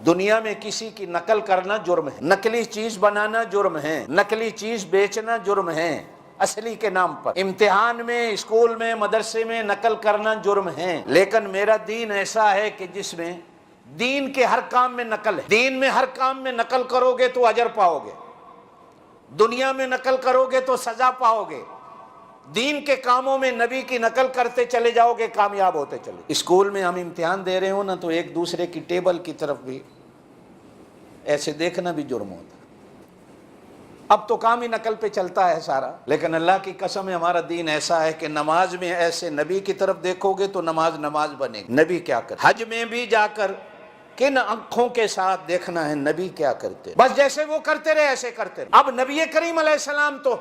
دنیا میں کسی کی نقل کرنا جرم ہے، نقلی چیز بنانا جرم ہے، نقلی چیز بیچنا جرم ہے، اصلی کے نام پر امتحان میں، اسکول میں، مدرسے میں نقل کرنا جرم ہے۔ لیکن میرا دین ایسا ہے کہ جس میں دین کے ہر کام میں نقل ہے۔ دین میں ہر کام میں نقل کرو گے تو اجر پاؤ گے، دنیا میں نقل کرو گے تو سزا پاؤ گے۔ دین کے کاموں میں نبی کی نقل کرتے چلے جاؤ گے، کامیاب ہوتے چلے۔ اسکول میں ہم امتحان دے رہے ہوں نا، تو ایک دوسرے کی ٹیبل کی طرف بھی ایسے دیکھنا بھی جرم ہوتا ہے۔ اب تو کام ہی نقل پہ چلتا ہے سارا، لیکن اللہ کی قسم ہے ہمارا دین ایسا ہے کہ نماز میں ایسے نبی کی طرف دیکھو گے تو نماز نماز بنے گی۔ نبی کیا کرتے، حج میں بھی جا کر کن آنکھوں کے ساتھ دیکھنا ہے نبی کیا کرتے، بس جیسے وہ کرتے رہے ایسے کرتے رہے۔ اب نبی کریم علیہ السلام تو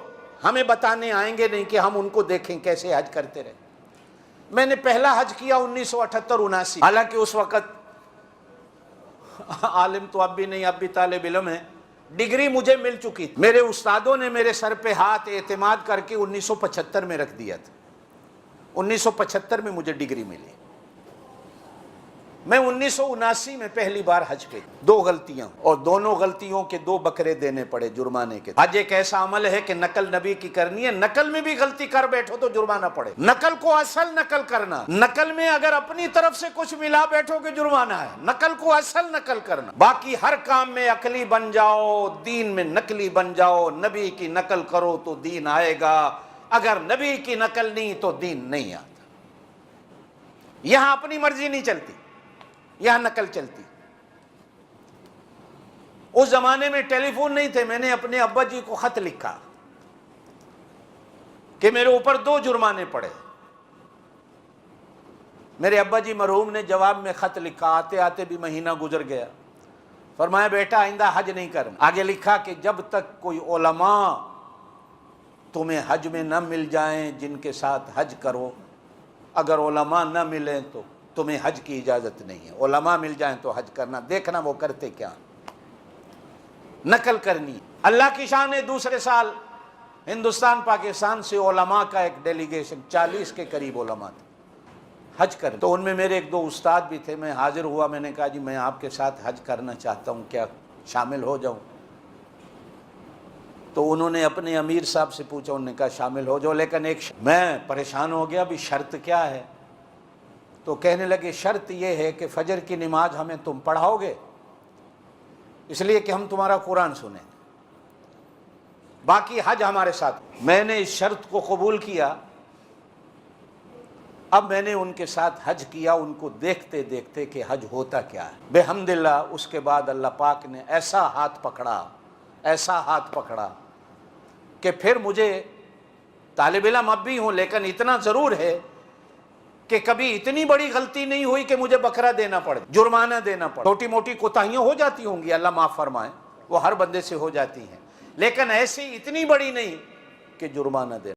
ہمیں بتانے آئیں گے نہیں کہ ہم ان کو دیکھیں کیسے حج کرتے رہے۔ میں نے پہلا حج کیا 1978-79، حالانکہ اس وقت عالم تو اب بھی نہیں، اب بھی طالب علم ہے، ڈگری مجھے مل چکی تھی۔ میرے استادوں نے میرے سر پہ ہاتھ اعتماد کر کے 1975 میں رکھ دیا تھا۔ 1975 میں مجھے ڈگری ملی۔ میں 1979 میں پہلی بار حج پہ، دو غلطیاں، اور دونوں غلطیوں کے 2 بکرے دینے پڑے جرمانے کے۔ حج ایک ایسا عمل ہے کہ نقل نبی کی کرنی ہے، نقل میں بھی غلطی کر بیٹھو تو جرمانہ پڑے۔ نقل کو اصل نقل کرنا، نقل میں اگر اپنی طرف سے کچھ ملا بیٹھو گے جرمانہ ہے، نقل کو اصل نقل کرنا۔ باقی ہر کام میں عقلی بن جاؤ، دین میں نقلی بن جاؤ، نبی کی نقل کرو تو دین آئے گا، اگر نبی کی نقل نہیں تو دین نہیں آتا۔ یہاں اپنی مرضی نہیں چلتی، یہاں نقل چلتی۔ اس زمانے میں ٹیلی فون نہیں تھے، میں نے اپنے ابا جی کو خط لکھا کہ میرے اوپر 2 جرمانے پڑے۔ میرے ابا جی مرحوم نے جواب میں خط لکھا، آتے آتے بھی مہینہ گزر گیا۔ فرمایا بیٹا آئندہ حج نہیں کرنا۔ آگے لکھا کہ جب تک کوئی علماء تمہیں حج میں نہ مل جائیں جن کے ساتھ حج کرو، اگر علماء نہ ملیں تو تمہیں حج کی اجازت نہیں ہے، علماء مل جائیں تو حج کرنا۔ دیکھنا وہ کرتے کیا، نقل کرنی۔ اللہ کی شان ہے، دوسرے سال ہندوستان پاکستان سے علماء کا ایک ڈیلیگیشن، 40 کے قریب علماء تھے، حج کریں۔ تو ان میں میرے ایک 2 استاد بھی تھے، میں حاضر ہوا، میں نے کہا جی میں آپ کے ساتھ حج کرنا چاہتا ہوں، کیا شامل ہو جاؤں؟ تو انہوں نے اپنے امیر صاحب سے پوچھا، انہوں نے کہا شامل ہو جاؤ، لیکن میں پریشان ہو گیا، بھی شرط کیا ہے؟ تو کہنے لگے شرط یہ ہے کہ فجر کی نماز ہمیں تم پڑھاؤ گے، اس لیے کہ ہم تمہارا قرآن سنیں، باقی حج ہمارے ساتھ۔ میں نے اس شرط کو قبول کیا۔ اب میں نے ان کے ساتھ حج کیا، ان کو دیکھتے دیکھتے کہ حج ہوتا کیا ہے۔ بحمداللہ اس کے بعد اللہ پاک نے ایسا ہاتھ پکڑا، ایسا ہاتھ پکڑا کہ پھر مجھے، طالب علم اب بھی ہوں لیکن اتنا ضرور ہے کہ کبھی اتنی بڑی غلطی نہیں ہوئی کہ مجھے بکرا دینا پڑے، جرمانہ دینا پڑے۔ چھوٹی موٹی کوتاہیاں ہو جاتی ہوں گی، اللہ معاف فرمائے، وہ ہر بندے سے ہو جاتی ہیں، لیکن ایسی اتنی بڑی نہیں کہ جرمانہ دینا